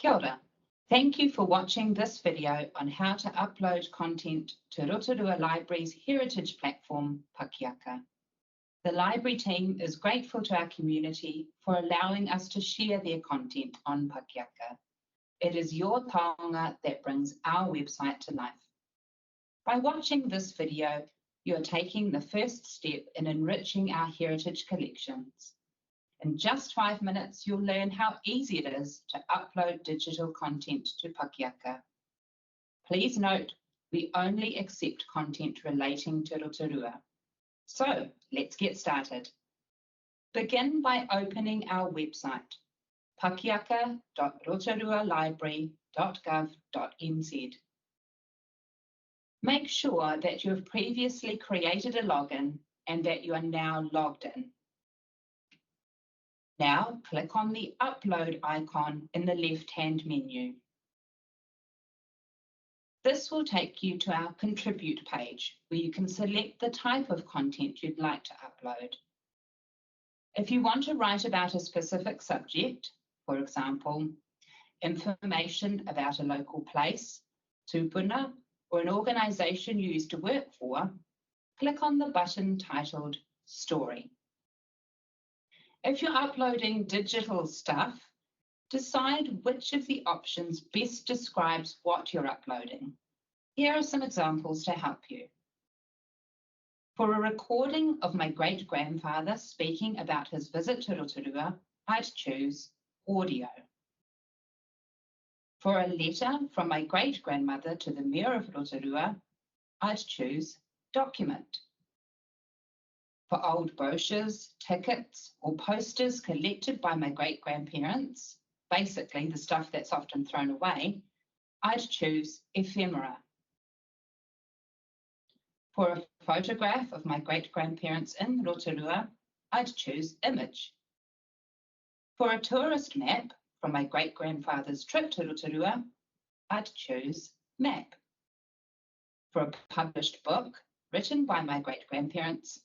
Kia ora. Thank you for watching this video on how to upload content to Rotorua Library's heritage platform, Pakiaka. The library team is grateful to our community for allowing us to share their content on Pakiaka. It is your taonga that brings our website to life. By watching this video, you are taking the first step in enriching our heritage collections. In just 5 minutes, you'll learn how easy it is to upload digital content to Pakiaka. Please note, we only accept content relating to Rotorua. So, let's get started. Begin by opening our website, pakiaka.rotorualibrary.govt.nz. Make sure that you have previously created a login and that you are now logged in. Now, click on the Upload icon in the left-hand menu. This will take you to our Contribute page, where you can select the type of content you'd like to upload. If you want to write about a specific subject, for example, information about a local place, tupuna, or an organisation you used to work for, click on the button titled Story. If you're uploading digital stuff, decide which of the options best describes what you're uploading. Here are some examples to help you. For a recording of my great-grandfather speaking about his visit to Rotorua, I'd choose audio. For a letter from my great-grandmother to the Mayor of Rotorua, I'd choose document. For old brochures, tickets, or posters collected by my great-grandparents, basically the stuff that's often thrown away, I'd choose ephemera. For a photograph of my great-grandparents in Rotorua, I'd choose image. For a tourist map from my great-grandfather's trip to Rotorua, I'd choose map. For a published book written by my great-grandparents,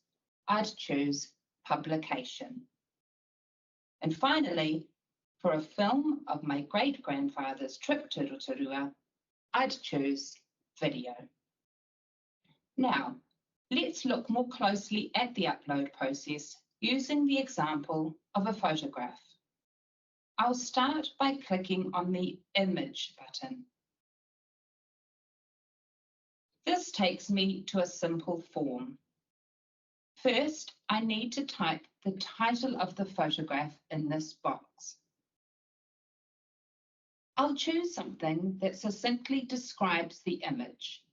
I'd choose publication. And finally, for a film of my great-grandfather's trip to Rotorua, I'd choose video. Now, let's look more closely at the upload process using the example of a photograph. I'll start by clicking on the Image button. This takes me to a simple form. First, I need to type the title of the photograph in this box. I'll choose something that succinctly describes the image.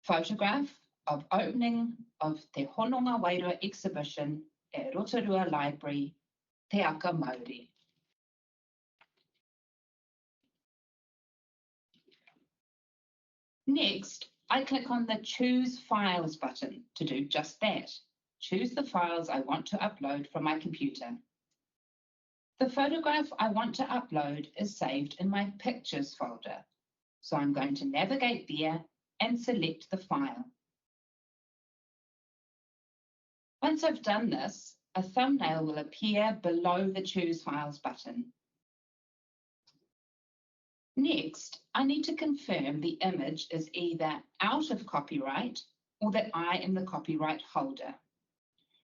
Photograph of opening of Te Hononga Wairua exhibition at Rotorua Library, Te Aka Māori. Next, I click on the Choose Files button to do just that. Choose the files I want to upload from my computer. The photograph I want to upload is saved in my Pictures folder, so I'm going to navigate there and select the file. Once I've done this, a thumbnail will appear below the Choose Files button. Next, I need to confirm the image is either out of copyright or that I am the copyright holder.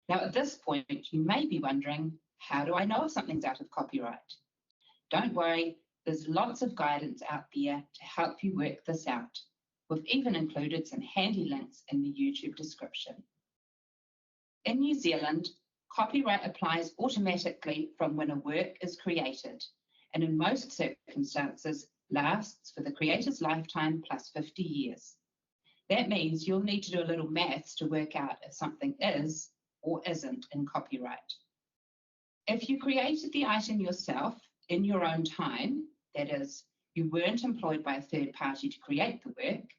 Now, at this point, you may be wondering, how do I know if something's out of copyright? Don't worry, there's lots of guidance out there to help you work this out. We've even included some handy links in the YouTube description. In New Zealand, copyright applies automatically from when a work is created, and in most circumstances, lasts for the creator's lifetime plus 50 years. That means you'll need to do a little maths to work out if something is or isn't in copyright. If you created the item yourself in your own time, that is, you weren't employed by a third party to create the work,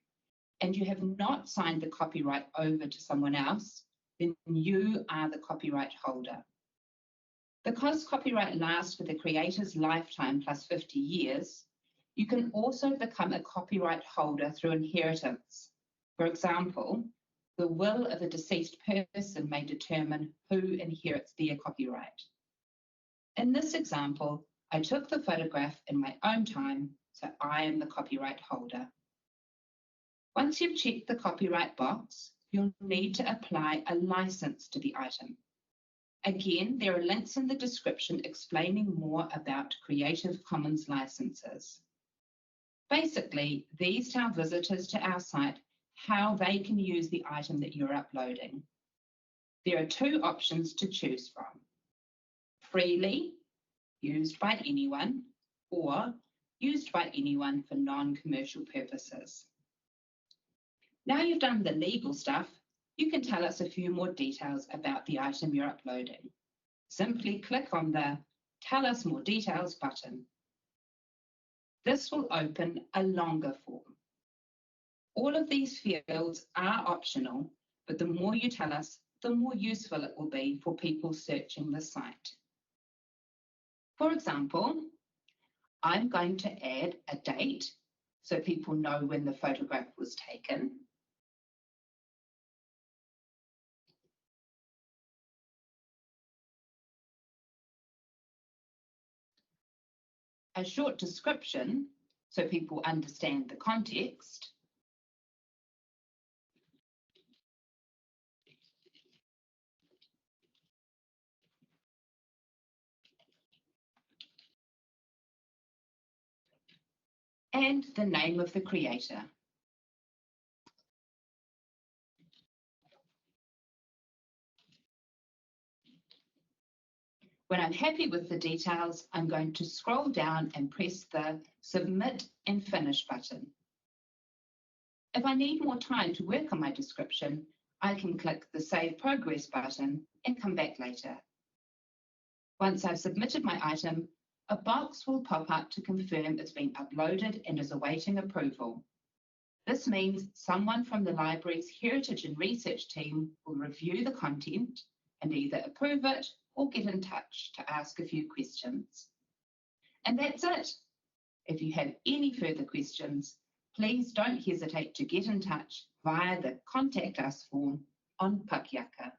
and you have not signed the copyright over to someone else, then you are the copyright holder. Because copyright lasts for the creator's lifetime plus 50 years, you can also become a copyright holder through inheritance. For example, the will of a deceased person may determine who inherits their copyright. In this example, I took the photograph in my own time, so I am the copyright holder. Once you've checked the copyright box, you'll need to apply a license to the item. Again, there are links in the description explaining more about Creative Commons licenses. Basically, these tell visitors to our site how they can use the item that you're uploading. There are two options to choose from: freely, used by anyone, or used by anyone for non-commercial purposes. Now you've done the legal stuff, you can tell us a few more details about the item you're uploading. Simply click on the Tell Us More Details button. This will open a longer form. All of these fields are optional, but the more you tell us, the more useful it will be for people searching the site. For example, I'm going to add a date so people know when the photograph was taken. A short description so people understand the context. And the name of the creator. When I'm happy with the details, I'm going to scroll down and press the Submit and Finish button. If I need more time to work on my description, I can click the Save Progress button and come back later. Once I've submitted my item, a box will pop up to confirm it's been uploaded and is awaiting approval. This means someone from the library's Heritage and Research team will review the content and either approve it or get in touch to ask a few questions. And that's it. If you have any further questions, please don't hesitate to get in touch via the Contact Us form on Pakiaka.